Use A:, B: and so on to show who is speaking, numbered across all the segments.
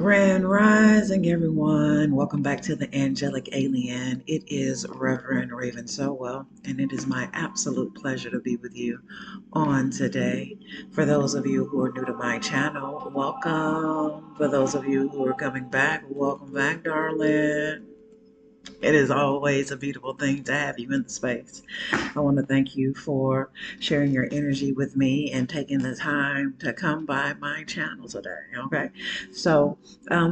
A: Grand Rising, everyone. Welcome back to the Angelic Alien. It is Reverend Raven Sowell, and it is my absolute pleasure to be with you on today. For those of you who are new to my channel, welcome. For those of you who are coming back, welcome back, darling. It is always a beautiful thing to have you in the space. I want to thank you for sharing your energy with me and taking the time to come by my channel today. Okay, so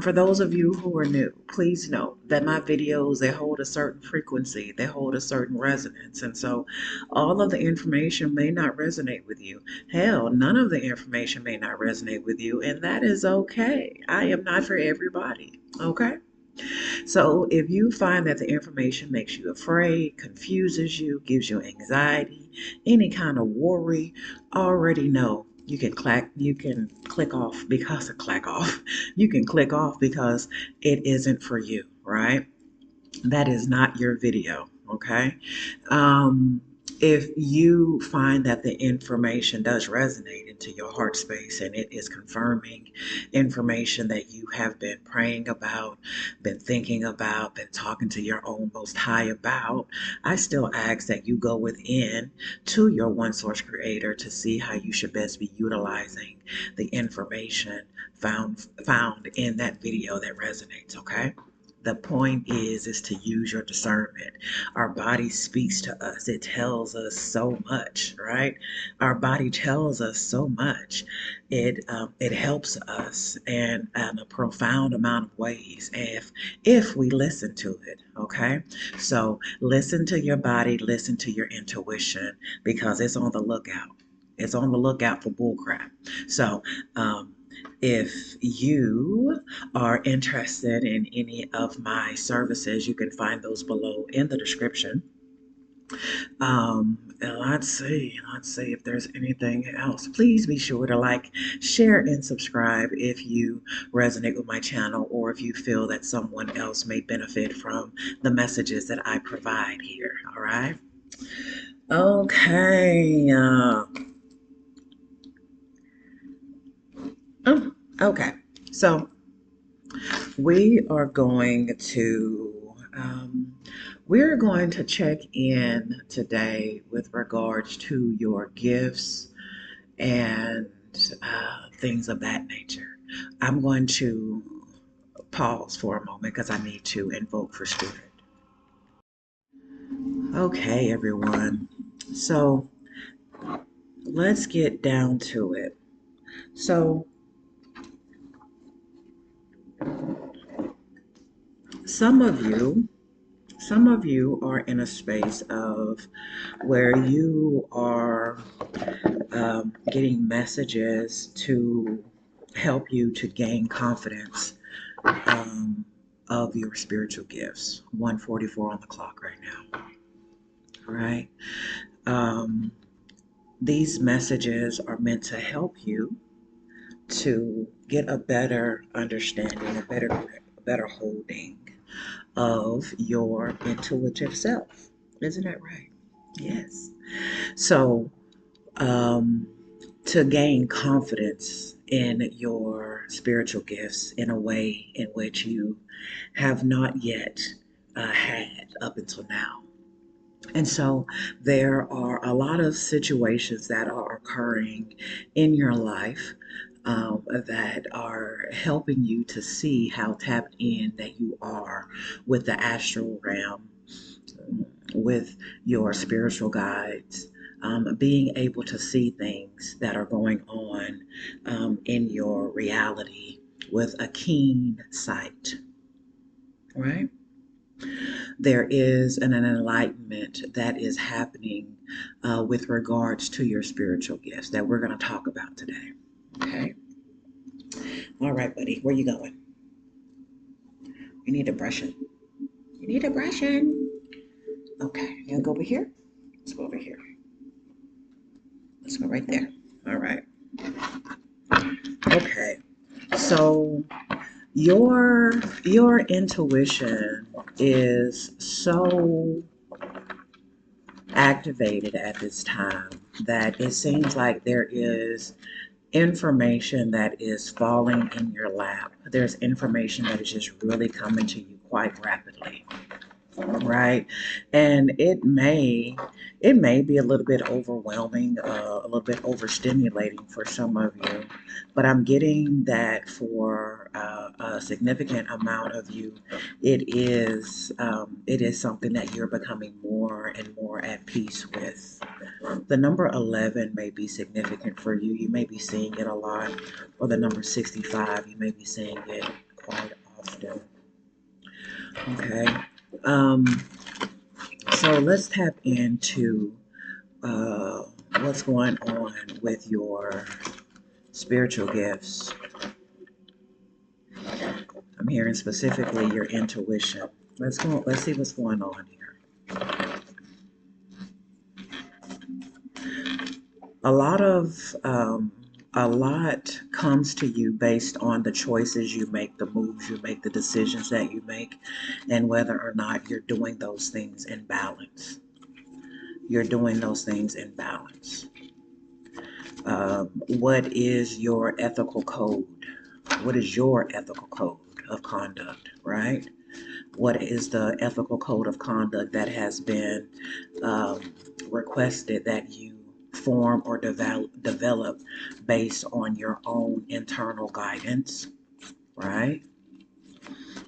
A: for those of you who are new, please know that my videos, they hold a certain frequency, they hold a certain resonance, and so all of the information may not resonate with you. Hell, none of the information may not resonate with you, and that is okay. I am not for everybody. Okay. So if you find that the information makes you afraid, confuses you, gives you anxiety, any kind of worry, already know you can click off because of clack off. You can click off because it isn't for you, right? That is not your video, okay? If you find that the information does resonate into your heart space and it is confirming information that you have been praying about, been thinking about, been talking to your own most high about, I still ask that you go within to your one source creator to see how you should best be utilizing the information found in that video that resonates, okay? The point is to use your discernment. Our body speaks to us. It tells us so much, right? Our body tells us so much. It helps us in a profound amount of ways if we listen to it. Okay, so listen to your body, listen to your intuition because it's on the lookout. It's on the lookout for bullcrap. So if you are interested in any of my services, you can find those below in the description. And let's see if there's anything else. Please be sure to like, share, and subscribe if you resonate with my channel or if you feel that someone else may benefit from the messages that I provide here. All right. Okay. Okay. So we are going to we're going to check in today with regards to your gifts and things of that nature. I'm going to pause for a moment because I need to invoke for spirit. Okay, everyone. So let's get down to it. So some of you some of you are in a space of where you are getting messages to help you to gain confidence of your spiritual gifts. 1:44 on the clock right now. All right. Um, these messages are meant to help you to get a better understanding, a better holding of your intuitive self. Isn't that right? Yes. So, to gain confidence in your spiritual gifts in a way in which you have not yet had up until now. And so there are a lot of situations that are occurring in your life that are helping you to see how tapped in that you are with the astral realm, with your spiritual guides, being able to see things that are going on in your reality with a keen sight, right? There is an enlightenment that is happening with regards to your spiritual gifts that we're going to talk about today. Okay. All right, buddy. Where you going? You need a brushing. You need a brushing. Okay. You go over here? Let's go over here. Let's go right there. All right. Okay. So your intuition is so activated at this time that it seems like there is information that is falling in your lap. There's information that is just really coming to you quite rapidly, right? And it may be a little bit overwhelming, a little bit overstimulating for some of you, but I'm getting that for a significant amount of you, it is something that you're becoming more and more at peace with. The number 11 may be significant for you. You may be seeing it a lot, or the number 65, you may be seeing it quite often. Okay. Um, so let's tap into uh, what's going on with your spiritual gifts. I'm hearing specifically your intuition. Let's go. Let's see what's going on here. A lot of a lot comes to you based on the choices you make, the moves you make, the decisions that you make, and whether or not you're doing those things in balance. You're doing those things in balance. What is your ethical code? What is your ethical code of conduct, right? What is the ethical code of conduct that has been um, requested that you form or develop based on your own internal guidance, right?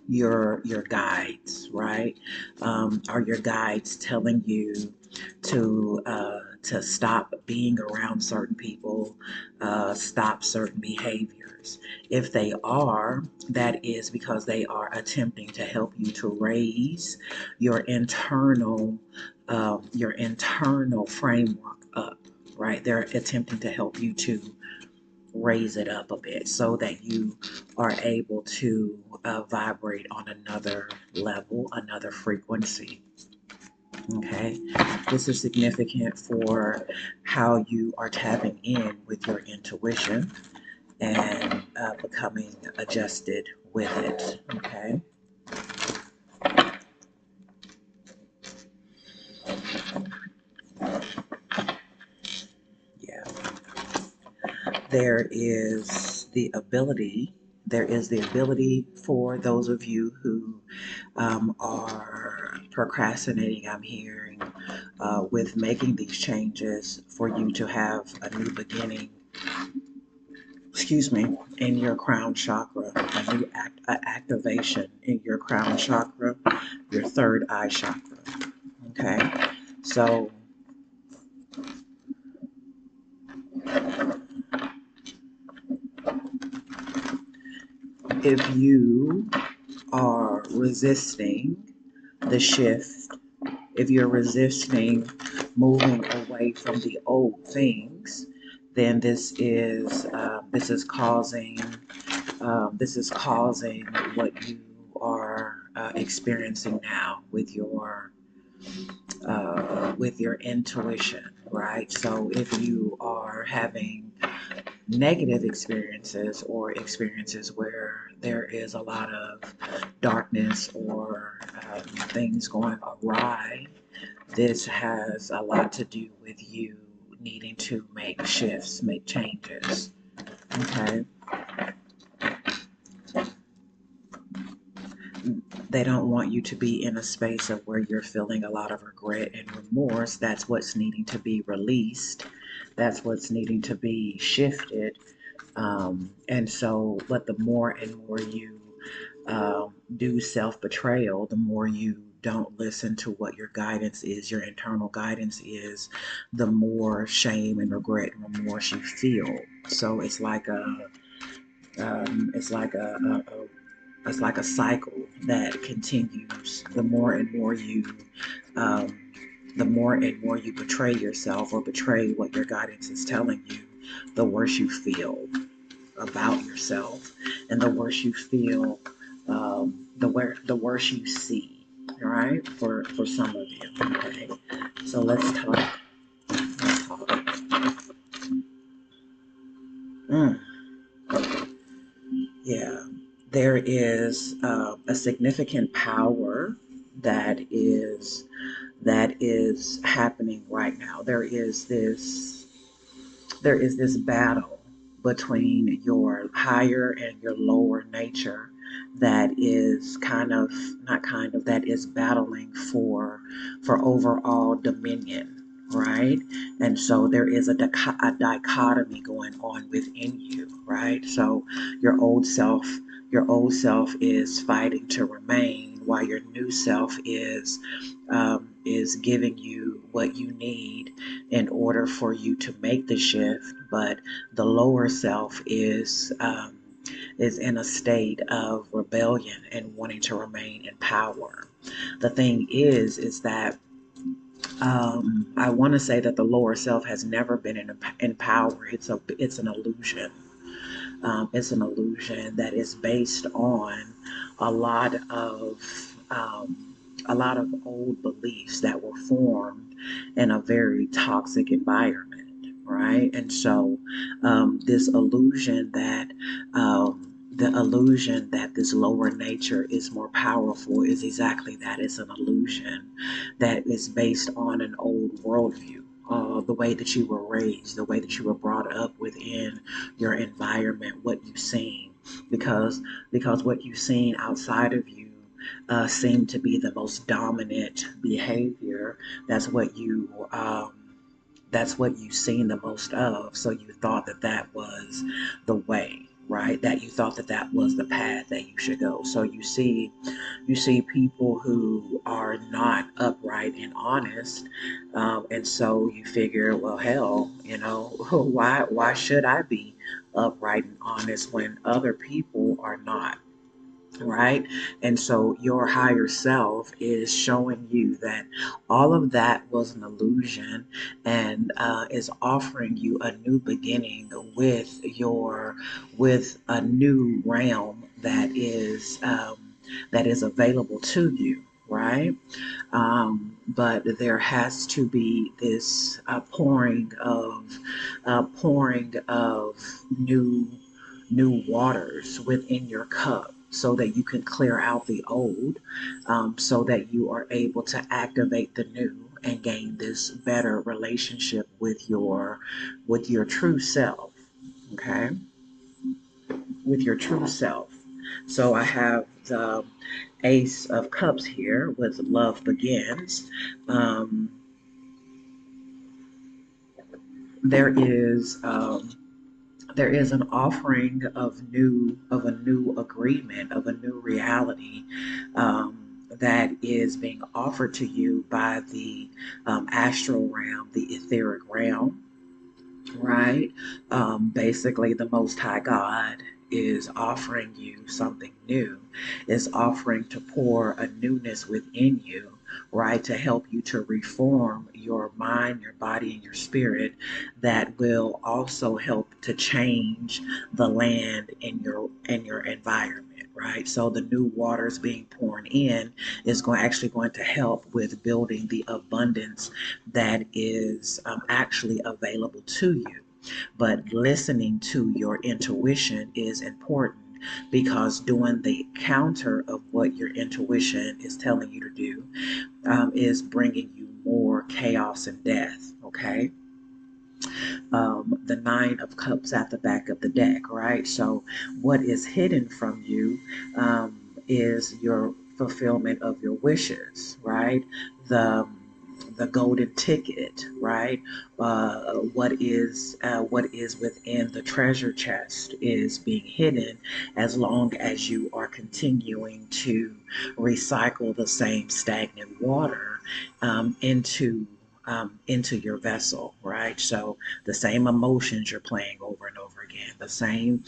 A: Your guides, right? Are your guides telling you to stop being around certain people, stop certain behaviors? If they are, that is because they are attempting to help you to raise your internal framework up, right? They're attempting to help you to raise it up a bit so that you are able to vibrate on another level, another frequency. Okay, this is significant for how you are tapping in with your intuition and becoming adjusted with it. Okay, yeah, there is the ability. There is the ability for those of you who are procrastinating, I'm hearing, with making these changes for you to have a new beginning, excuse me, in your crown chakra, a new activation in your crown chakra, your third eye chakra. Okay, so if you are resisting the shift, if you're resisting moving away from the old things, then this is causing what you are experiencing now with your intuition, right? So if you are having negative experiences or experiences where there is a lot of darkness or things going awry, this has a lot to do with you needing to make shifts, make changes. Okay. They don't want you to be in a space of where you're feeling a lot of regret and remorse. That's what's needing to be released. That's what's needing to be shifted. And so, but the more and more you do self betrayal, the more you don't listen to what your guidance is, your internal guidance is, the more shame and regret and remorse you feel. So it's like it's like a cycle that continues. Um, the more and more you betray yourself or betray what your guidance is telling you, the worse you feel about yourself, and the worse you feel, the worse you see. All right, for some of you. Okay, so let's talk. Let's talk. Mm, yeah, there is a significant power that is happening right now. There is this battle. between your higher and your lower nature that is that is battling for overall dominion, right? And so there is a dichotomy going on within you, right? So your old self your old self is fighting to remain, while your new self is giving you what you need in order for you to make the shift. But the lower self is in a state of rebellion and wanting to remain in power. The thing is that I want to say that the lower self has never been in power. It's an illusion. It's an illusion that is based on a lot of um, a lot of old beliefs that were formed in a very toxic environment, right? And so this illusion that the illusion that this lower nature is more powerful is exactly that. It's an illusion that is based on an old worldview. The way that you were raised, the way that you were brought up within your environment, what you've seen, because what you've seen outside of you seemed to be the most dominant behavior. That's what you've seen the most of. So you thought that that was the way, right? That you thought that that was the path that you should go. So you see people who are not upright and honest, and so you figure, well, hell, why should I be upright and honest when other people are not? Right? And so your higher self is showing you that all of that was an illusion, and is offering you a new beginning with a new realm that is available to you. Right? But there has to be this pouring of new new waters within your cup so that you can clear out the old, so that you are able to activate the new and gain this better relationship with your true self. Okay, with your true self. So I have the Ace of Cups here with Love Begins. Um, there is there is an offering of a new agreement, of a new reality, that is being offered to you by the astral realm, the etheric realm, right? Basically, the Most High God is offering you something new, is offering to pour a newness within you, right? To help you to reform your mind, your body, and your spirit, that will also help to change the land in your environment. Right, so the new waters being poured in is going to help with building the abundance that is actually available to you. But listening to your intuition is important, because doing the counter of what your intuition is telling you to do is bringing you more chaos and death. Okay. The Nine of Cups at the back of the deck, right? So, what is hidden from you is your fulfillment of your wishes, right? The the golden ticket, right? What is within the treasure chest is being hidden, as long as you are continuing to recycle the same stagnant water into your vessel, right? So the same emotions you're playing over and over again, the same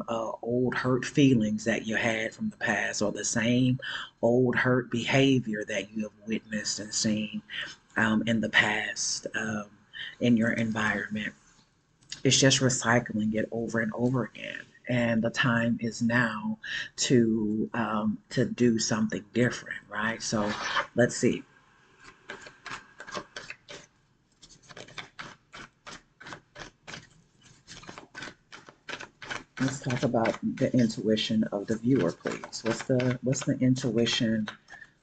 A: old hurt feelings that you had from the past, or the same old hurt behavior that you have witnessed and seen in the past, in your environment. It's just recycling it over and over again. And the time is now to do something different, right? So let's see. Let's talk about the intuition of the viewer, please. What's the intuition?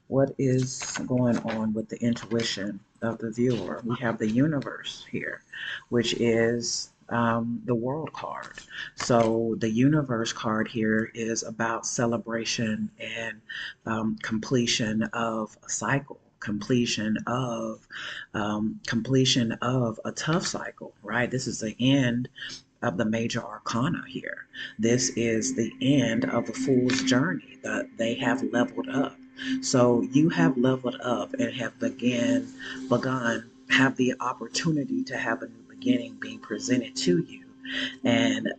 A: What is going on with the intuition of the viewer? We have the universe here, which is the world card. So the universe card here is about celebration and completion of a cycle, completion of a tough cycle, right? This is the end of the major arcana here. This is the end of the fool's journey. That they have leveled up. So you have leveled up and have begun, have the opportunity to have a new beginning being presented to you, and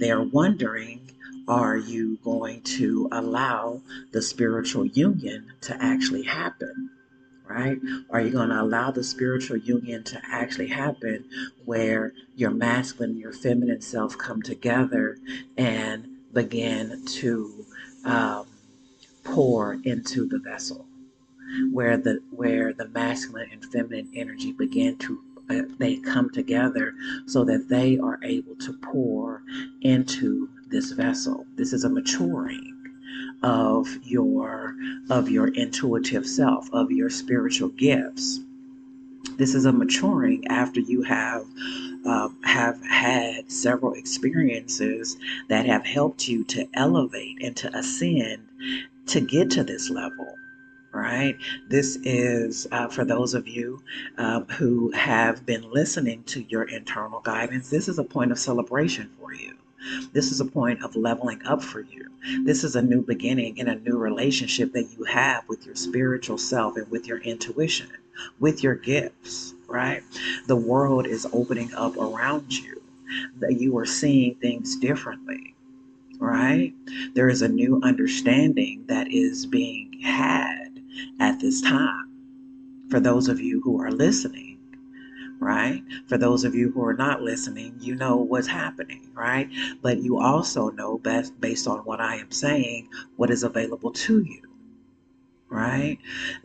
A: they're wondering, are you going to allow the spiritual union to actually happen? Right? Are you going to allow the spiritual union to actually happen where your masculine and your feminine self come together and begin to um, pour into the vessel, where the masculine and feminine energy begin to they come together so that they are able to pour into this vessel. This is a maturing of your intuitive self, of your spiritual gifts. This is a maturing after you have had several experiences that have helped you to elevate and to ascend to get to this level. Right? This is for those of you who have been listening to your internal guidance. This is a point of celebration for you. This is a point of leveling up for you. This is a new beginning in a new relationship that you have with your spiritual self and with your intuition, with your gifts, right? The world is opening up around you, that you are seeing things differently, right? There is a new understanding that is being had at this time for those of you who are listening, right? For those of you who are not listening, you know what's happening, right? But you also know, based on what I am saying, what is available to you, right?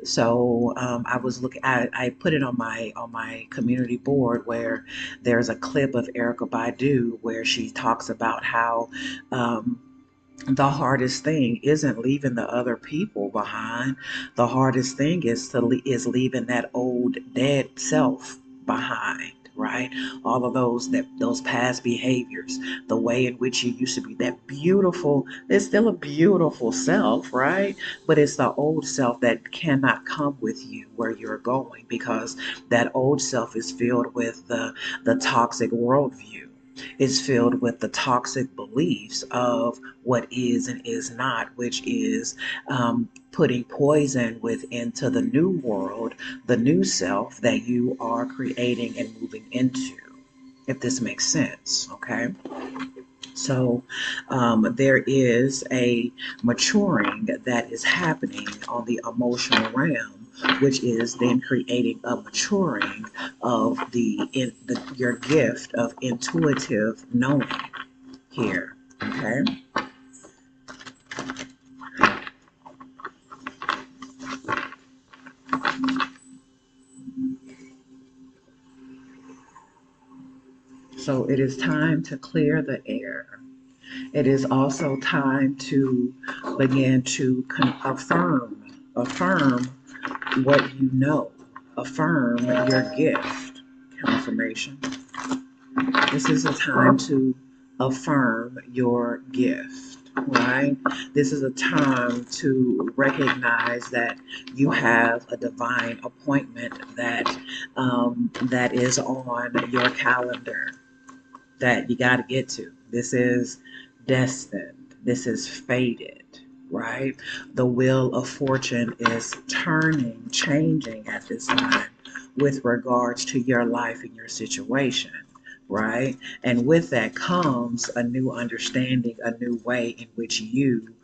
A: So I was looking. I put it on my community board where there's a clip of Erica Badu where she talks about how. The hardest thing isn't leaving the other people behind. The hardest thing is leaving that old dead self behind, right? All of those past behaviors, the way in which you used to be, that beautiful, it's still a beautiful self, right? But it's the old self that cannot come with you where you're going, because that old self is filled with the toxic worldview. Is filled with the toxic beliefs of what is and is not, which is putting poison within to the new world, the new self that you are creating and moving into, if this makes sense, okay? So there is a maturing that is happening on the emotional realm, which is then creating a maturing of your gift of intuitive knowing here. Okay. So it is time to clear the air. It is also time to begin to affirm what you know, affirm your gift. Confirmation. This is a time to affirm your gift, right? This is a time to recognize that you have a divine appointment that is on your calendar that you got to get to. This is destined. This is fated, right? The wheel of fortune is turning, changing at this time with regards to your life and your situation, right? And with that comes a new understanding, a new way in which you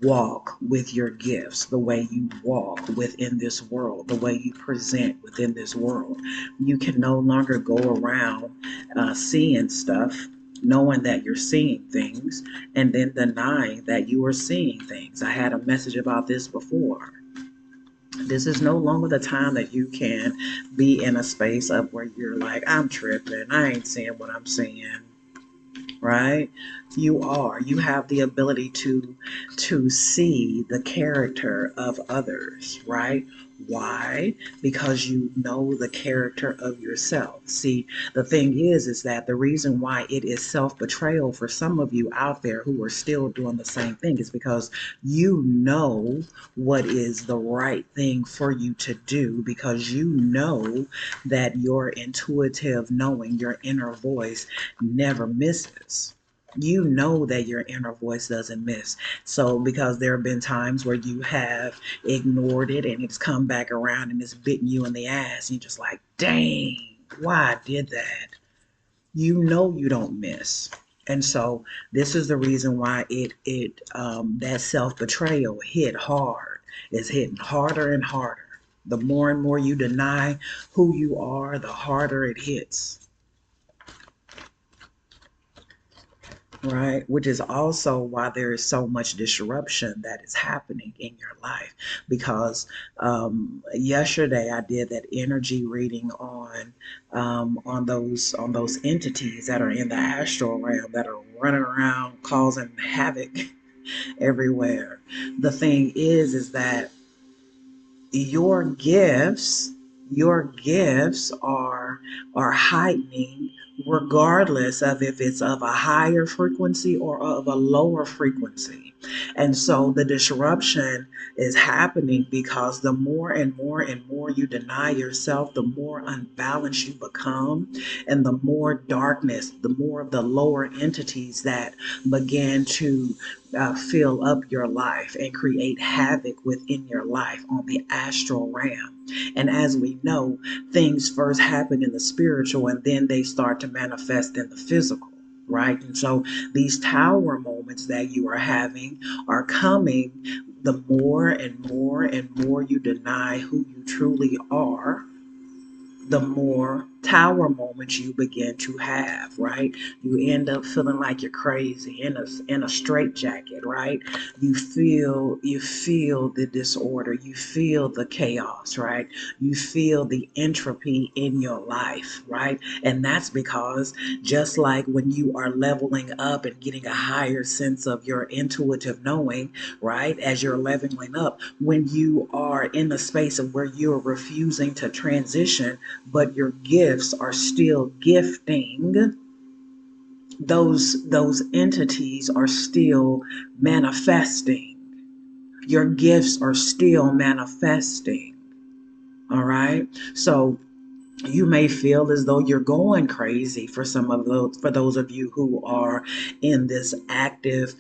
A: walk with your gifts, the way you walk within this world, the way you present within this world. You can no longer go around seeing stuff, knowing that you're seeing things, and then denying that you are seeing things. I had a message about this before. This is no longer the time that you can be in a space of where you're like, I'm tripping, I ain't seeing what I'm seeing, right? You have the ability to see the character of others, right? Why? Because you know the character of yourself. See, the thing is that the reason why it is self-betrayal for some of you out there who are still doing the same thing is because you know what is the right thing for you to do, because you know that your intuitive knowing, your inner voice never misses. You know that your inner voice doesn't miss. So because there have been times where you have ignored it and it's come back around and it's bitten you in the ass. You're just like, dang, why I did that? You know you don't miss. And so this is the reason why that self-betrayal hit hard. It's hitting harder and harder. The more and more you deny who you are, the harder it hits. Right, which is also why there is so much disruption that is happening in your life. Because yesterday I did that energy reading on those entities that are in the astral realm that are running around causing havoc everywhere. The thing is that your gifts your gifts are heightening, regardless of if it's of a higher frequency or of a lower frequency. And so the disruption is happening because the more and more and more you deny yourself, the more unbalanced you become, and the more darkness, the more of the lower entities that begin to fill up your life and create havoc within your life on the astral realm. And as we know, things first happen in the spiritual and then they start to manifest in the physical. Right. And so these tower moments that you are having are coming the more and more and more you deny who you truly are, the more tower moments you begin to have, right? You end up feeling like you're crazy in a straitjacket, right? You feel the disorder, you feel the chaos, right? You feel the entropy in your life, right? And that's because just like when you are leveling up and getting a higher sense of your intuitive knowing, right? As you're leveling up, when you are in the space of where you're refusing to transition, but your gifts are still gifting, those entities are still manifesting. Your gifts are still manifesting. All right. So you may feel as though you're going crazy for those of you who are in this active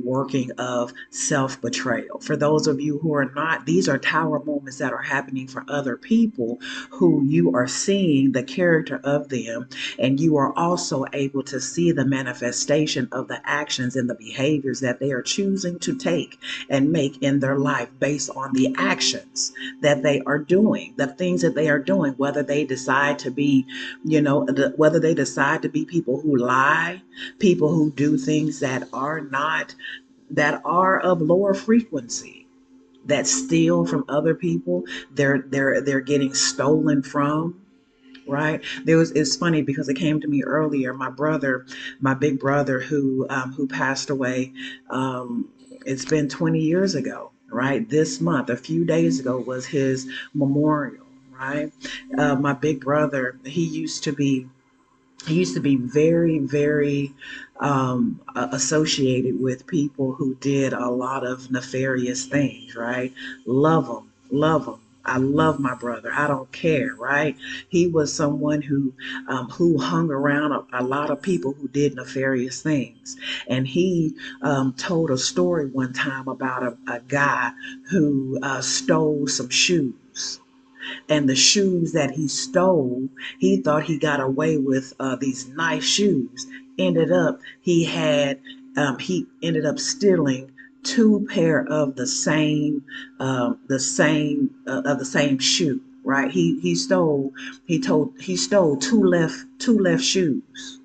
A: working of self-betrayal. For those of you who are not, these are tower moments that are happening for other people who you are seeing the character of them, and you are also able to see the manifestation of the actions and the behaviors that they are choosing to take and make in their life based on the actions that they are doing, the things that they are doing, whether they decide to be, whether they decide to be people who lie, people who do things that are not, that are of lower frequency, that steal from other people, they're getting stolen from. Right. It's funny because it came to me earlier. My big brother who passed away. It's been 20 years ago. Right. This month, a few days ago, was his memorial. Right. My big brother, he used to be very, very associated with people who did a lot of nefarious things, right? Love them, love them. I love my brother. I don't care, right? He was someone who hung around a lot of people who did nefarious things, and he told a story one time about a guy who stole some shoes, and the shoes that he stole, he thought he got away with these nice shoes. Ended up he ended up stealing two pair of the same shoe. Right? He stole two left shoes.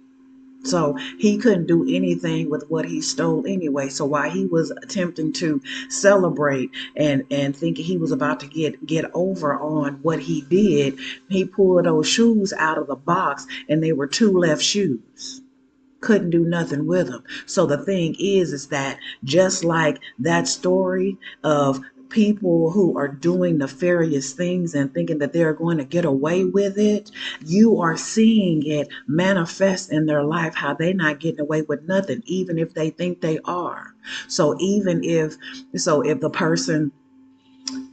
A: So he couldn't do anything with what he stole anyway. So while he was attempting to celebrate and thinking he was about to get over on what he did, he pulled those shoes out of the box and they were two left shoes. Couldn't do nothing with them. So the thing is that just like that story of people who are doing nefarious things and thinking that they're going to get away with it, you are seeing it manifest in their life, how they not getting away with nothing, even if they think they are. So even if, if the person,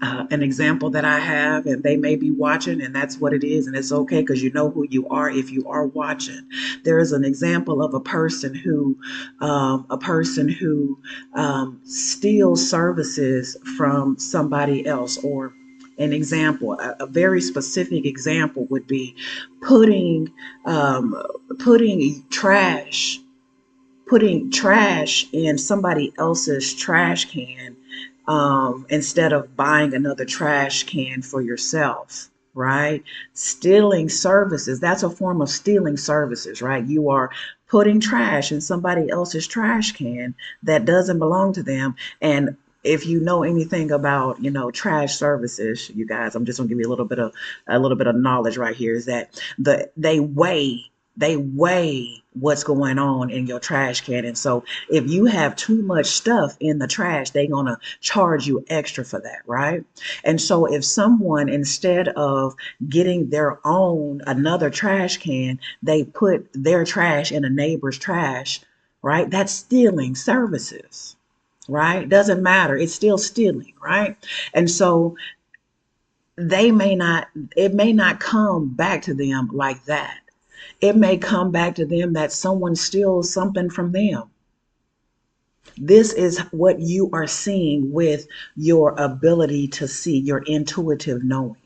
A: an example that I have, and they may be watching, and that's what it is, and it's okay because you know who you are if you are watching. There is an example of a person who steals services from somebody else, or an example, a very specific example would be putting um, putting trash putting trash in somebody else's trash can, instead of buying another trash can for yourself, right? Stealing services, that's a form of stealing services, right? You are putting trash in somebody else's trash can that doesn't belong to them. And if you know anything about, trash services, you guys, I'm just gonna give you a little bit of knowledge right here, is that they weigh what's going on in your trash can. And so if you have too much stuff in the trash, they're going to charge you extra for that, right? And so if someone, instead of getting their own another trash can, they put their trash in a neighbor's trash, right? That's stealing services, right? Doesn't matter. It's still stealing, right? And so they may not, it may not come back to them like that. It may come back to them that someone steals something from them. This is what you are seeing with your ability to see, your intuitive knowing.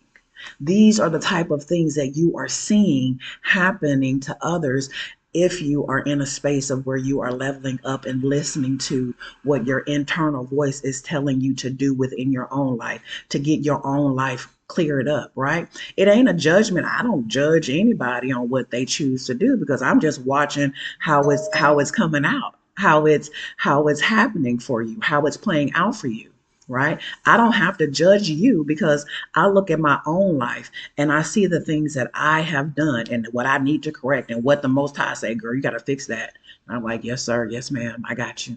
A: These are the type of things that you are seeing happening to others if you are in a space of where you are leveling up and listening to what your internal voice is telling you to do within your own life to get your own life cleared up, right? It ain't a judgment. I don't judge anybody on what they choose to do because I'm just watching how it's coming out, how it's happening for you, how it's playing out for you, right? I don't have to judge you because I look at my own life and I see the things that I have done and what I need to correct and what the Most High say, girl, you got to fix that. And I'm like, yes, sir. Yes, ma'am. I got you.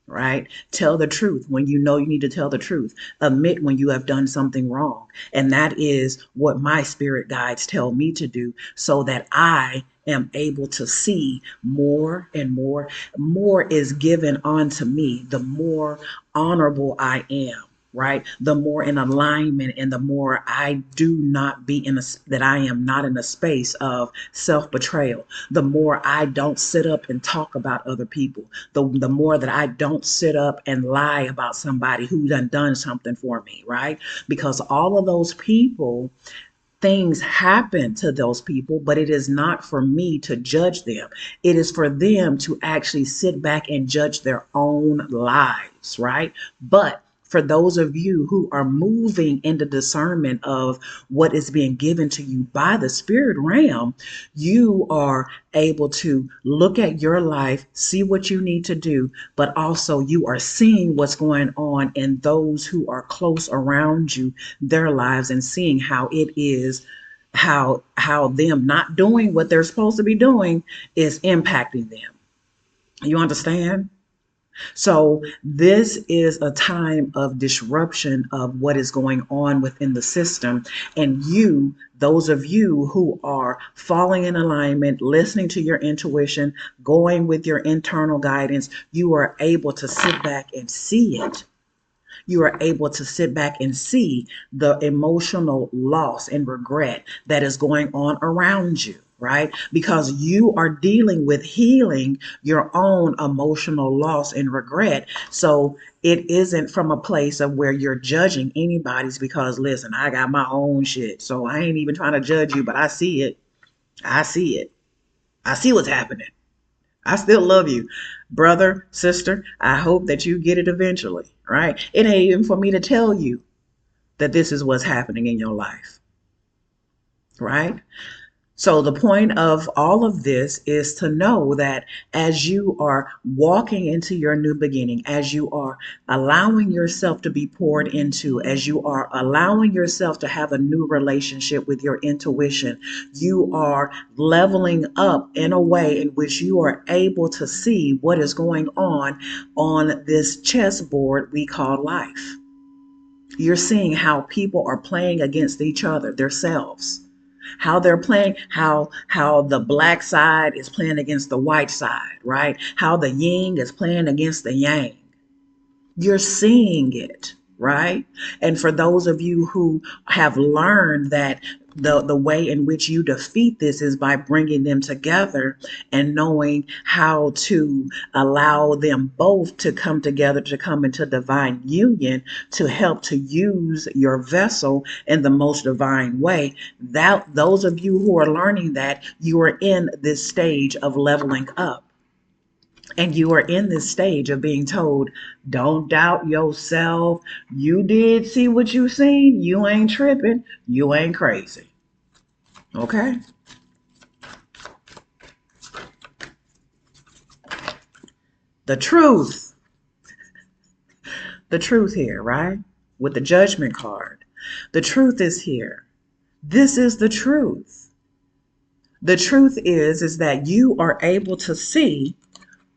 A: Right? Tell the truth when you know you need to tell the truth. Admit when you have done something wrong. And that is what my spirit guides tell me to do so that I am able to see more and more. More is given unto me, the more honorable I am, right? The more in alignment and the more I do not be that I am not in a space of self-betrayal, the more I don't sit up and talk about other people, the more that I don't sit up and lie about somebody who done something for me, right? Because all of those people, things happen to those people, but it is not for me to judge them. It is for them to actually sit back and judge their own lives, right? But for those of you who are moving in the discernment of what is being given to you by the spirit realm, you are able to look at your life, see what you need to do, but also you are seeing what's going on in those who are close around you, their lives, and seeing how it is, how them not doing what they're supposed to be doing is impacting them. You understand? So this is a time of disruption of what is going on within the system. And you, those of you who are falling in alignment, listening to your intuition, going with your internal guidance, you are able to sit back and see it. You are able to sit back and see the emotional loss and regret that is going on around you, right? Because you are dealing with healing your own emotional loss and regret. So it isn't from a place of where you're judging anybody's, because listen, I got my own shit. So I ain't even trying to judge you, but I see it. I see it. I see what's happening. I still love you, brother, sister. I hope that you get it eventually, right? It ain't even for me to tell you that this is what's happening in your life, right? So the point of all of this is to know that as you are walking into your new beginning, as you are allowing yourself to be poured into, as you are allowing yourself to have a new relationship with your intuition, you are leveling up in a way in which you are able to see what is going on this chessboard we call life. You're seeing how people are playing against each other, themselves. How they're playing, how the black side is playing against the white side, right? How the yin is playing against the yang. You're seeing it, right? And for those of you who have learned that the way in which you defeat this is by bringing them together and knowing how to allow them both to come together, to come into divine union, to help to use your vessel in the most divine way. That those of you who are learning that, you are in this stage of leveling up. And you are in this stage of being told, don't doubt yourself. You did see what you seen. You ain't tripping. You ain't crazy. Okay? The truth. The truth here, right? With the judgment card. The truth is here. This is the truth. The truth is that you are able to see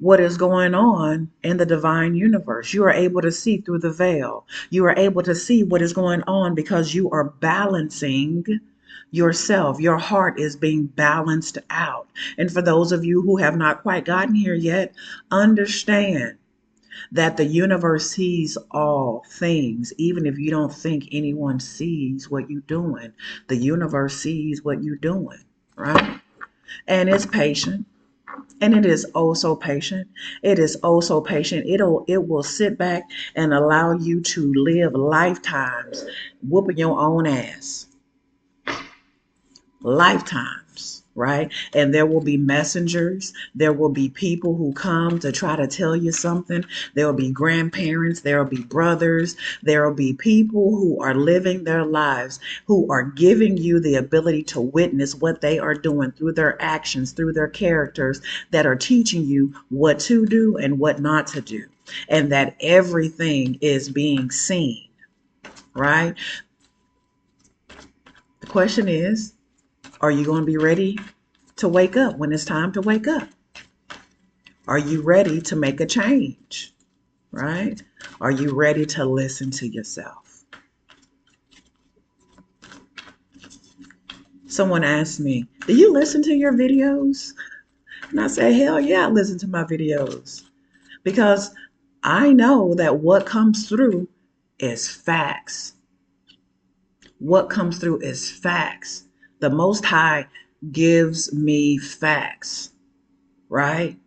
A: what is going on in the divine universe. You are able to see through the veil. You are able to see what is going on because you are balancing yourself. Your heart is being balanced out. And for those of you who have not quite gotten here yet, understand that the universe sees all things. Even if you don't think anyone sees what you're doing, the universe sees what you're doing, right? And it's patient. And it is oh so patient. It is oh so patient. It will sit back and allow you to live lifetimes whooping your own ass. Lifetimes, right? And there will be messengers. There will be people who come to try to tell you something. There will be grandparents. There will be brothers. There will be people who are living their lives, who are giving you the ability to witness what they are doing through their actions, through their characters, that are teaching you what to do and what not to do. And that everything is being seen, right? The question is, are you going to be ready to wake up when it's time to wake up? Are you ready to make a change? Right? Are you ready to listen to yourself? Someone asked me, do you listen to your videos? And I say, hell yeah, I listen to my videos. Because I know that what comes through is facts. What comes through is facts. The Most High gives me facts, right?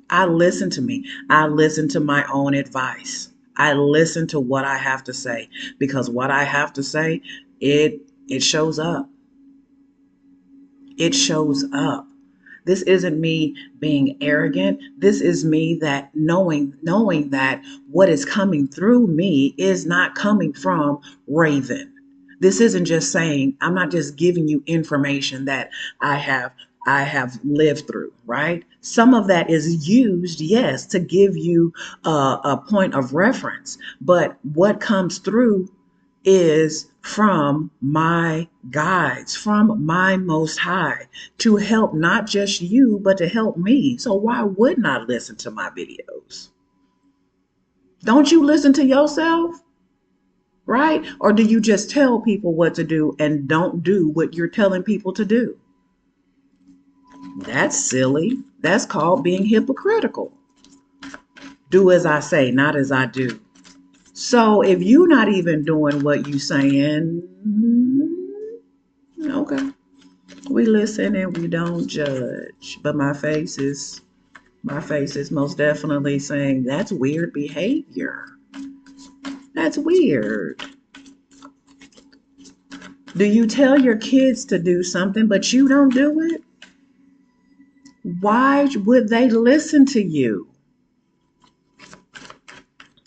A: I listen to me. I listen to my own advice. I listen to what I have to say, because what I have to say, it shows up. It shows up. This isn't me being arrogant. This is me that knowing that what is coming through me is not coming from Raven. This isn't just saying, I'm not just giving you information that I have lived through, right? Some of that is used, yes, to give you a point of reference. But what comes through is from my guides, from my Most High, to help not just you, but to help me. So why wouldn't I listen to my videos? Don't you listen to yourself? Right? Or do you just tell people what to do and don't do what you're telling people to do? That's silly. That's called being hypocritical. Do as I say, not as I do. So if you're not even doing what you saying, okay. We listen and we don't judge. But my face is most definitely saying that's weird behavior. That's weird. Do you tell your kids to do something, but you don't do it? Why would they listen to you?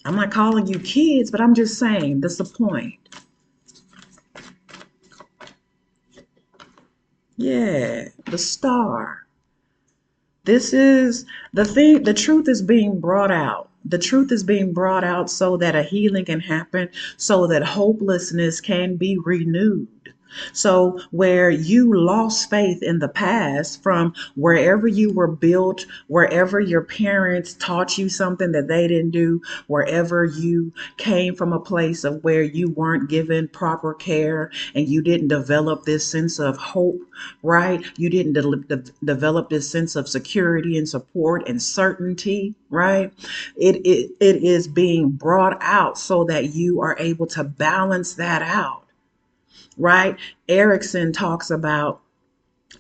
A: I'm not calling you kids, but I'm just saying that's the point. Yeah, the star. This is the thing. The truth is being brought out. The truth is being brought out so that a healing can happen, so that hopelessness can be renewed. So, where you lost faith in the past from wherever you were built, wherever your parents taught you something that they didn't do, wherever you came from a place of where you weren't given proper care and you didn't develop this sense of hope, right? You didn't develop this sense of security and support and certainty, right? It is being brought out so that you are able to balance that out, right? Erickson talks about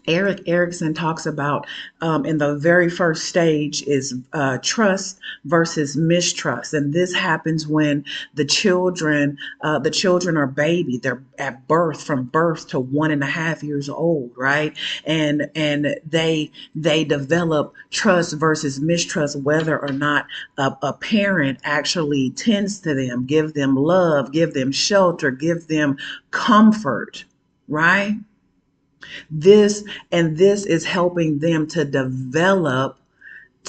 A: Eric Erickson talks about in the very first stage is trust versus mistrust, and this happens when the children are baby, they're at birth, from birth to 1.5 years old, right? And they develop trust versus mistrust, whether or not a parent actually tends to them, give them love, give them shelter, give them comfort, right? This is helping them to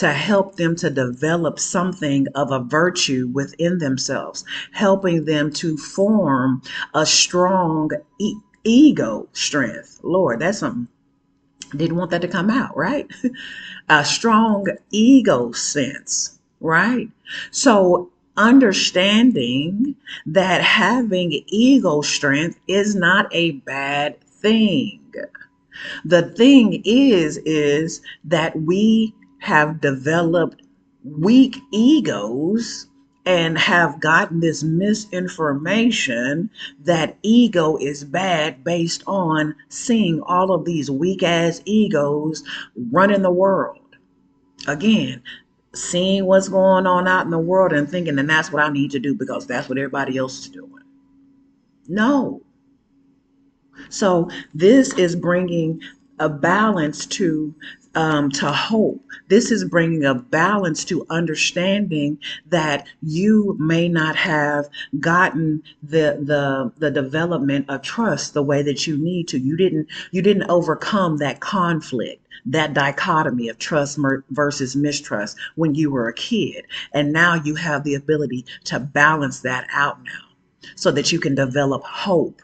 A: help them to develop something of a virtue within themselves, helping them to form a strong ego strength. Lord, that's something. Didn't want that to come out, right? A strong ego sense, right? So understanding that having ego strength is not a bad thing. The thing is that we have developed weak egos and have gotten this misinformation that ego is bad based on seeing all of these weak ass egos running the world. Again, seeing what's going on out in the world and thinking, and that's what I need to do because that's what everybody else is doing. No. So this is bringing a balance to hope. This is bringing a balance to understanding that you may not have gotten the development of trust the way that you need to. You didn't overcome that conflict, that dichotomy of trust versus mistrust when you were a kid, and now you have the ability to balance that out now so that you can develop hope,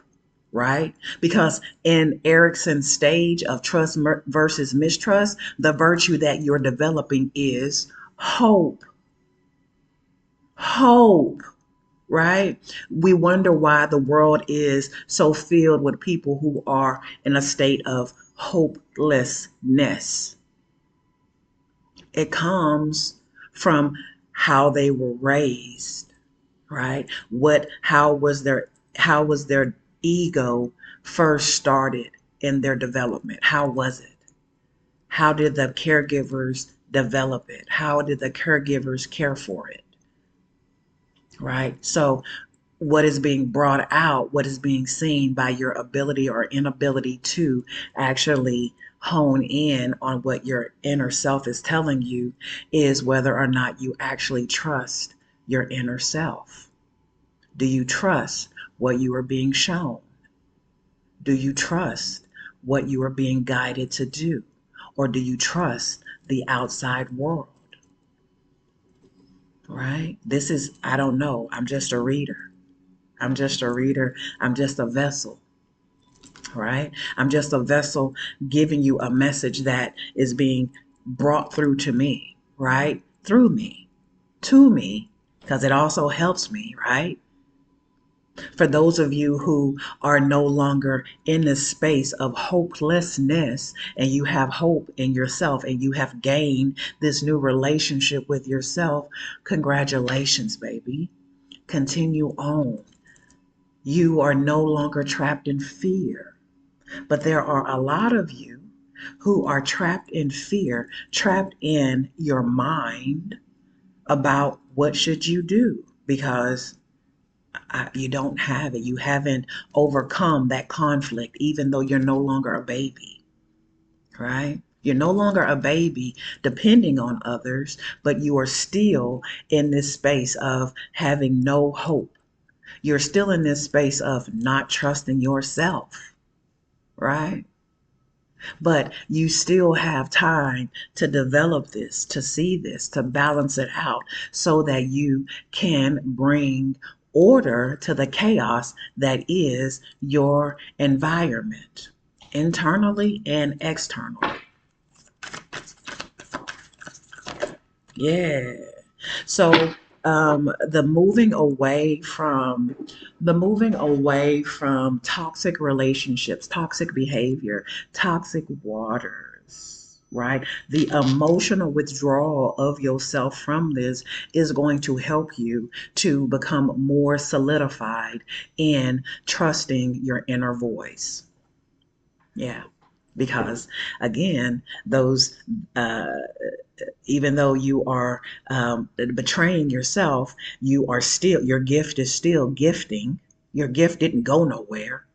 A: right? Because in Erickson's stage of trust versus mistrust, the virtue that you're developing is hope. Hope, right? We wonder why the world is so filled with people who are in a state of hopelessness. It comes from how they were raised, right? How was their ego first started in their development? How was it? How did the caregivers develop it? How did the caregivers care for it? Right? So what is being brought out, what is being seen by your ability or inability to actually hone in on what your inner self is telling you is whether or not you actually trust your inner self. Do you trust what you are being shown? Do you trust what you are being guided to do? Or do you trust the outside world? Right? This is, I don't know. I'm just a reader. I'm just a reader. I'm just a vessel. Right? I'm just a vessel giving you a message that is being brought through to me, right? Through me, to me, because it also helps me, right? For those of you who are no longer in this space of hopelessness and you have hope in yourself and you have gained this new relationship with yourself, congratulations, baby. Continue on. You are no longer trapped in fear. But there are a lot of you who are trapped in fear, trapped in your mind about what should you do because you don't have it. You haven't overcome that conflict, even though you're no longer a baby, right? You're no longer a baby depending on others, but you are still in this space of having no hope. You're still in this space of not trusting yourself, right? But you still have time to develop this, to see this, to balance it out so that you can bring order to the chaos that is your environment, internally and externally. Yeah. So the moving away from toxic relationships, toxic behavior, toxic waters, right? The emotional withdrawal of yourself from this is going to help you to become more solidified in trusting your inner voice. Yeah. Because again, those even though you are betraying yourself, you are still, your gift is still gifting. Your gift didn't go nowhere.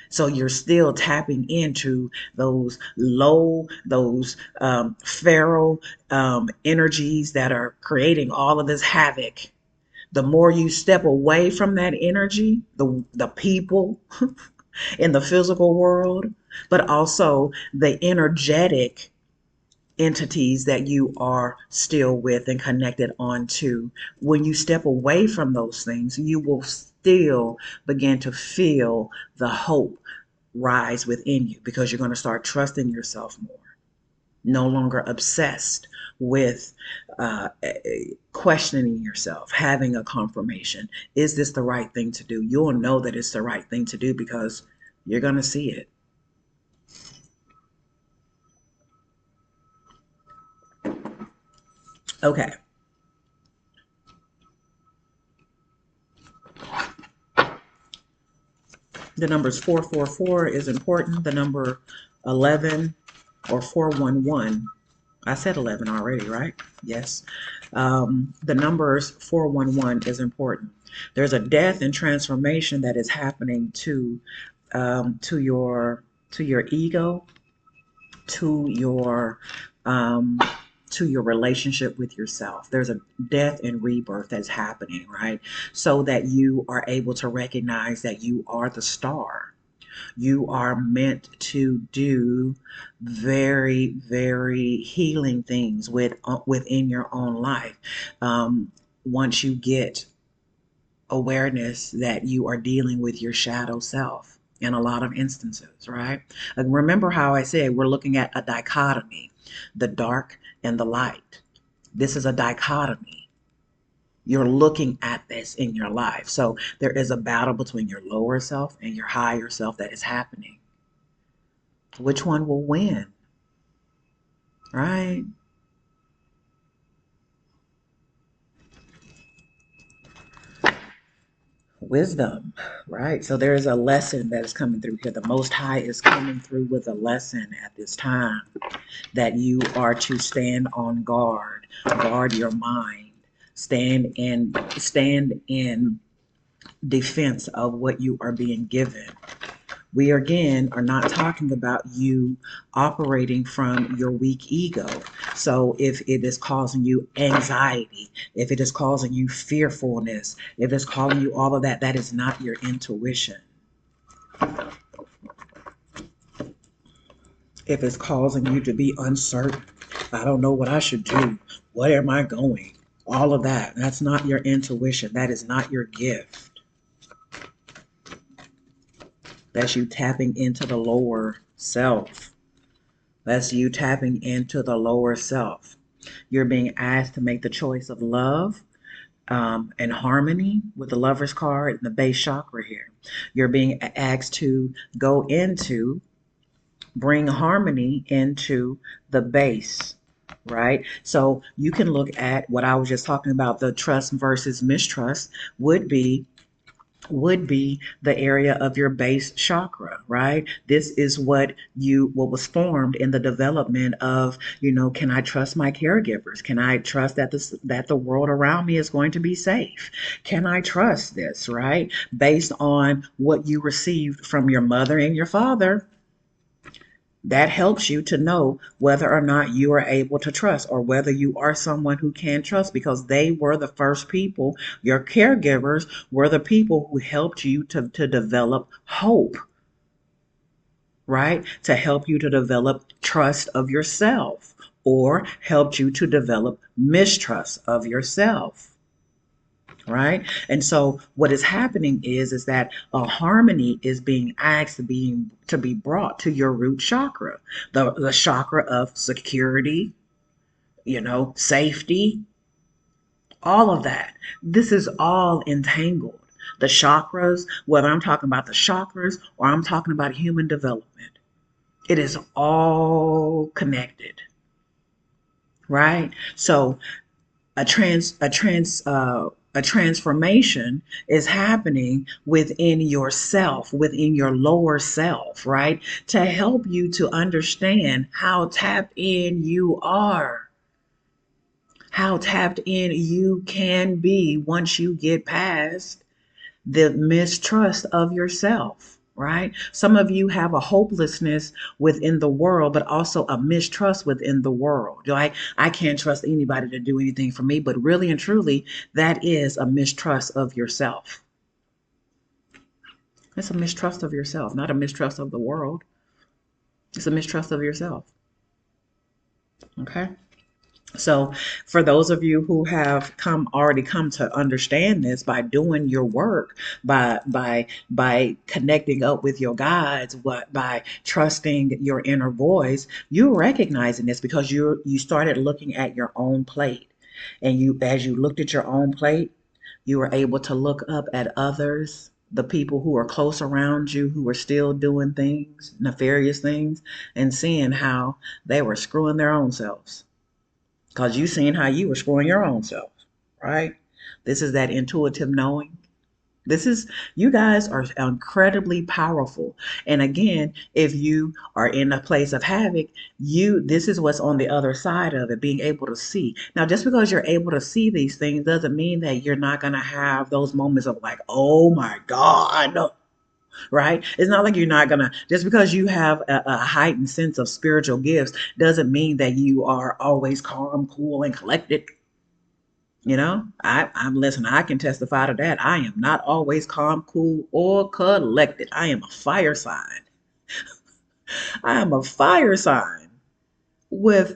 A: So you're still tapping into those feral energies that are creating all of this havoc. The more you step away from that energy, the people in the physical world, but also the energetic entities that you are still with and connected onto. When you step away from those things, you will still begin to feel the hope rise within you because you're going to start trusting yourself more. No longer obsessed with questioning yourself, having a confirmation. Is this the right thing to do? You'll know that it's the right thing to do because you're going to see it. Okay. The numbers 444 is important. The number 11 or 411. I said 11 already, right? Yes. The numbers 411 is important. There's a death and transformation that is happening to your ego, to your um, to your relationship with yourself. There's a death and rebirth that's happening, right? So that you are able to recognize that you are the star. You are meant to do very, very healing things within your own life. Once you get awareness that you are dealing with your shadow self in a lot of instances, right? Remember how I said we're looking at a dichotomy, the dark and the light. This is a dichotomy. You're looking at this in your life. So there is a battle between your lower self and your higher self that is happening. Which one will win? Right? Wisdom, right? So there is a lesson that is coming through here. The Most High is coming through with a lesson at this time that you are to stand on guard your mind, stand in defense of what you are being given. We again are not talking about you operating from your weak ego. So if it is causing you anxiety, if it is causing you fearfulness, if it's causing you all of that, that is not your intuition. If it's causing you to be uncertain, I don't know what I should do. Where am I going? All of that. That's not your intuition. That is not your gift. That's you tapping into the lower self. That's you tapping into the lower self. You're being asked to make the choice of love and harmony with the lover's card and the base chakra here. You're being asked to go into, bring harmony into the base, right? So you can look at what I was just talking about, the trust versus mistrust would be the area of your base chakra, right? This is what was formed in the development of, can I trust my caregivers? Can I trust that the world around me is going to be safe? Can I trust this, right? Based on what you received from your mother and your father. That helps you to know whether or not you are able to trust or whether you are someone who can trust, because they were the first people, your caregivers were the people who helped you to develop hope, right? To help you to develop trust of yourself or helped you to develop mistrust of yourself. right? And so what is happening is that a harmony is being asked to be brought to your root chakra, the chakra of security, safety, all of that. This is all entangled. The chakras, whether I'm talking about the chakras or I'm talking about human development, it is all connected, right? So a transformation is happening within yourself, within your lower self, right? To help you to understand how tapped in you are, how tapped in you can be once you get past the mistrust of yourself, right? Some of you have a hopelessness within the world, but also a mistrust within the world. Like, I can't trust anybody to do anything for me, but really and truly, that is a mistrust of yourself. It's a mistrust of yourself, not a mistrust of the world. It's a mistrust of yourself. Okay. So for those of you who have already come to understand this by doing your work, by connecting up with your guides, by trusting your inner voice, you're recognizing this because you started looking at your own plate. And as you looked at your own plate, you were able to look up at others, the people who are close around you, who are still doing things, nefarious things, and seeing how they were screwing their own selves. Because you seen how you were screwing your own self, right? This is that intuitive knowing. You guys are incredibly powerful. And again, if you are in a place of havoc, this is what's on the other side of it, being able to see. Now, just because you're able to see these things doesn't mean that you're not going to have those moments of like, oh my God, no, right? It's not like you're not gonna, just because you have a heightened sense of spiritual gifts doesn't mean that you are always calm, cool, and collected. I'm listening. I can testify to that. I am not always calm, cool, or collected. I am a fire sign. I am a fire sign with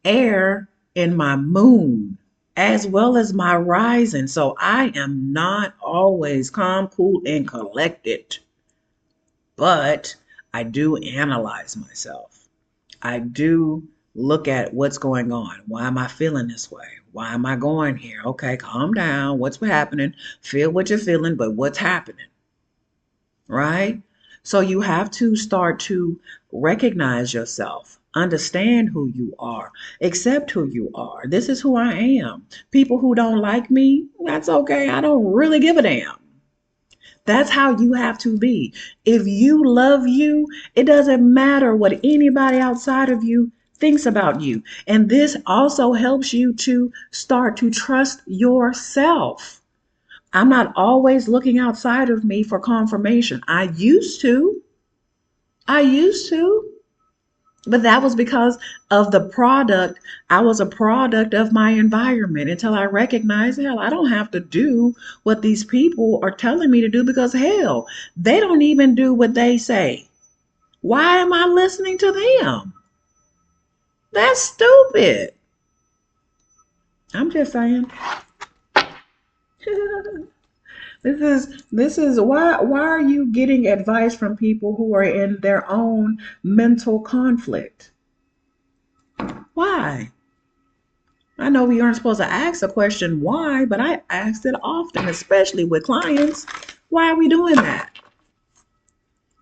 A: air in my moon as well as my rising. So I am not always calm, cool, and collected. But I do analyze myself. I do look at what's going on. Why am I feeling this way? Why am I going here? Okay, calm down. What's happening? Feel what you're feeling, but what's happening? Right? So you have to start to recognize yourself, understand who you are, accept who you are. This is who I am. People who don't like me, that's okay. I don't really give a damn. That's how you have to be. If you love you, it doesn't matter what anybody outside of you thinks about you. And this also helps you to start to trust yourself. I'm not always looking outside of me for confirmation. I used to. I used to. But that was because of the product. I was a product of my environment until I recognized, hell, I don't have to do what these people are telling me to do because, hell, they don't even do what they say. Why am I listening to them? That's stupid. I'm just saying. This is why are you getting advice from people who are in their own mental conflict? Why? I know we aren't supposed to ask the question why, but I asked it often, especially with clients. Why are we doing that?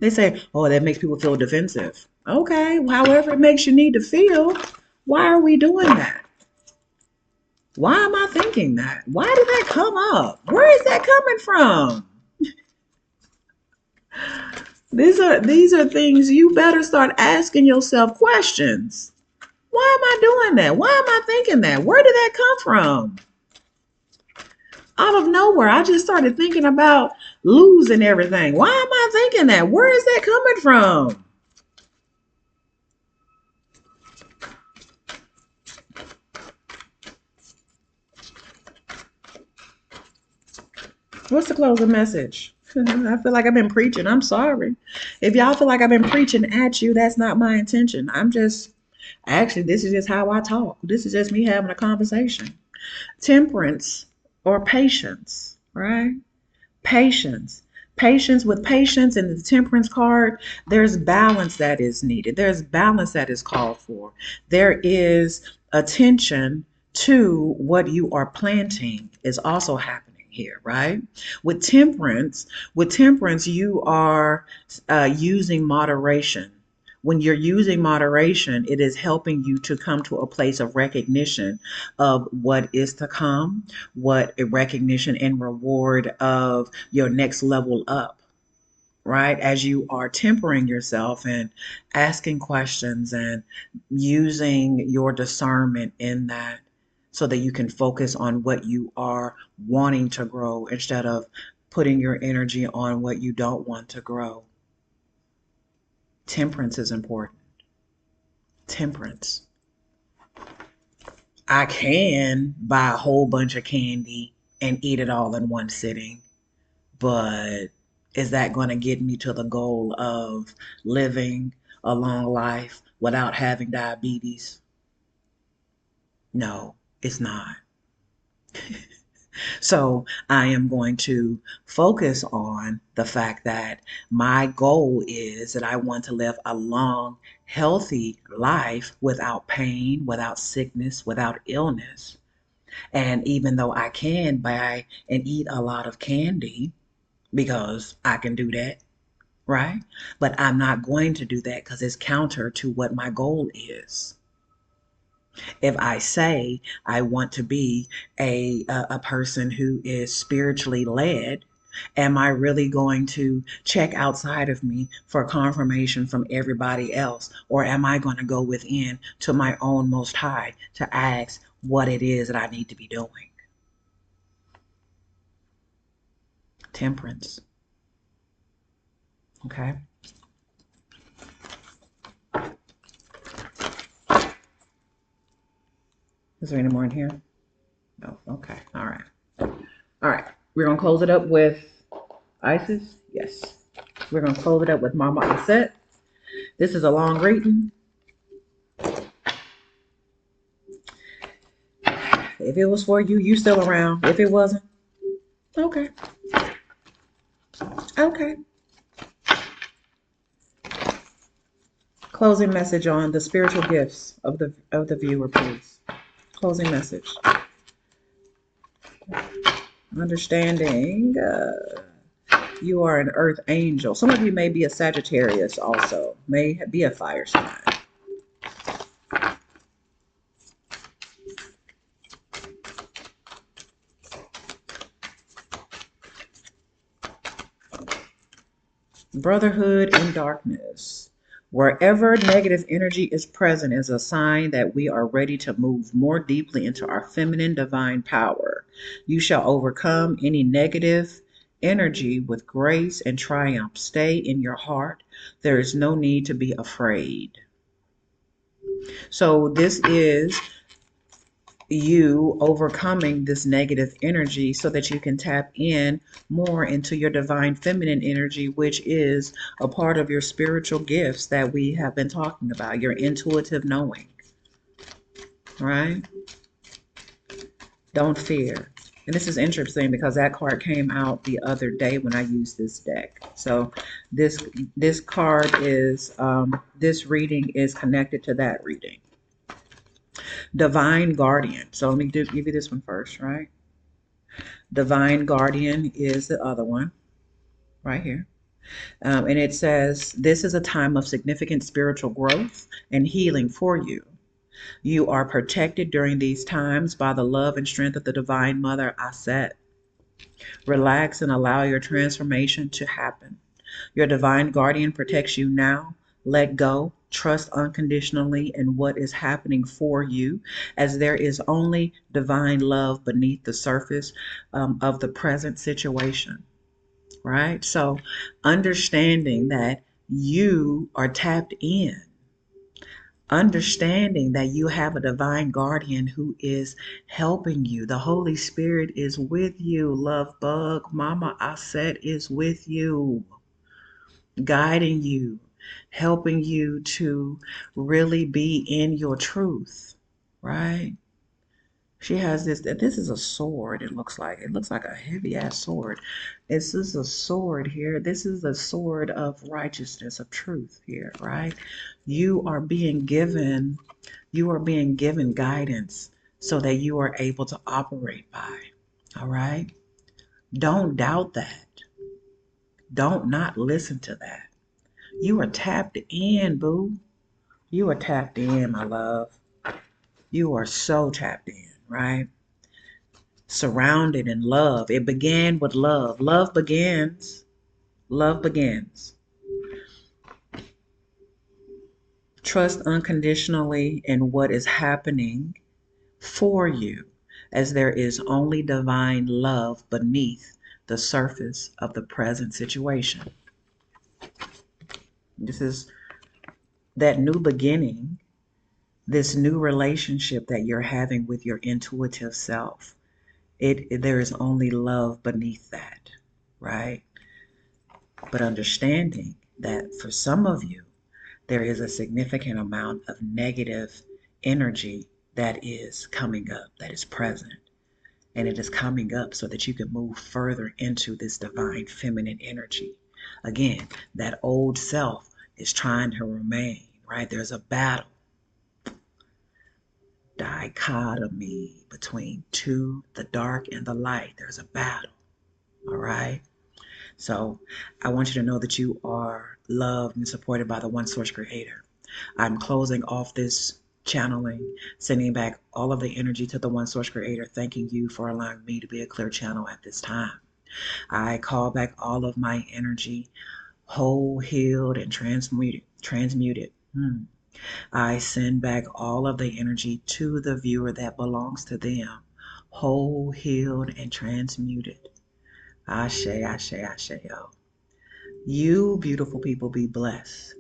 A: They say, oh, that makes people feel defensive. Okay, however it makes you need to feel, why are we doing that? Why am I thinking that? Why did that come up? Where is that coming from? These are things you better start asking yourself questions. Why am I doing that? Why am I thinking that? Where did that come from? Out of nowhere, I just started thinking about losing everything. Why am I thinking that? Where is that coming from? What's the closing message? I feel like I've been preaching. I'm sorry. If y'all feel like I've been preaching at you, that's not my intention. Actually, this is just how I talk. This is just me having a conversation. Temperance, or patience, right? Patience. Patience. With patience in the temperance card, there's balance that is needed. There's balance that is called for. There is attention to what you are planting is also happening here, right? With temperance, you are using moderation. When you're using moderation, it is helping you to come to a place of recognition of what is to come, what a recognition and reward of your next level up, right? As you are tempering yourself and asking questions and using your discernment in that so that you can focus on what you are wanting to grow instead of putting your energy on what you don't want to grow. Temperance is important. Temperance. I can buy a whole bunch of candy and eat it all in one sitting, but is that going to get me to the goal of living a long life without having diabetes? No, it's not. So I am going to focus on the fact that my goal is that I want to live a long, healthy life without pain, without sickness, without illness. And even though I can buy and eat a lot of candy because I can do that, right? But I'm not going to do that because it's counter to what my goal is. If I say I want to be a person who is spiritually led, am I really going to check outside of me for confirmation from everybody else? Or am I going to go within to my own most high to ask what it is that I need to be doing? Temperance. Okay. Is there any more in here? No. Okay. All right. All right. We're going to close it up with Isis. Yes. We're going to close it up with Mama Aset. This is a long reading. If it was for you, you still around. If it wasn't, okay. Okay. Closing message on the spiritual gifts of the viewer, please. Closing message. Understanding you are an earth angel. Some of you may be a Sagittarius also. May be a fire sign. Brotherhood in darkness. Wherever negative energy is present is a sign that we are ready to move more deeply into our feminine divine power. You shall overcome any negative energy with grace and triumph. Stay in your heart. There is no need to be afraid. So this is you overcoming this negative energy so that you can tap in more into your divine feminine energy, which is a part of your spiritual gifts that we have been talking about, your intuitive knowing, right? Don't fear. And this is interesting because that card came out the other day when I used this deck. So this card is, this reading is connected to that reading. Divine Guardian. So let me give you this one first, right? Divine Guardian is the other one right here. And it says, this is a time of significant spiritual growth and healing for you. You are protected during these times by the love and strength of the Divine Mother Aset. Relax and allow your transformation to happen. Your Divine Guardian protects you now. Let go. Trust unconditionally in what is happening for you, as there is only divine love beneath the surface of the present situation, right? So understanding that you are tapped in, understanding that you have a divine guardian who is helping you. The Holy Spirit is with you. Love Bug, Mama Aset is with you, guiding you, helping you to really be in your truth, right? She has this is a sword. It looks like a heavy ass sword. This is a sword here. This is a sword of righteousness, of truth here, right? You are being given, you are being given guidance so that you are able to operate by. All right? Don't doubt that. Don't not listen to that. You are tapped in, boo. You are tapped in, my love. You are so tapped in, right? Surrounded in love. It began with love. Love begins. Love begins. Trust unconditionally in what is happening for you, as there is only divine love beneath the surface of the present situation. This is that new beginning, this new relationship that you're having with your intuitive self. There is only love beneath that, right? But understanding that for some of you, there is a significant amount of negative energy that is coming up, that is present. And it is coming up so that you can move further into this divine feminine energy. Again, that old self is trying to remain, right? There's a battle, dichotomy between the dark and the light. There's a battle, all right? So I want you to know that you are loved and supported by the One Source Creator. I'm closing off this channeling, sending back all of the energy to the One Source Creator, thanking you for allowing me to be a clear channel at this time. I call back all of my energy, whole, healed, and transmuted. I send back all of the energy to the viewer that belongs to them, whole, healed, and transmuted. Ashe, ashe, ashe, yo. You beautiful people be blessed.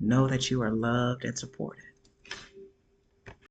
A: Know that you are loved and supported.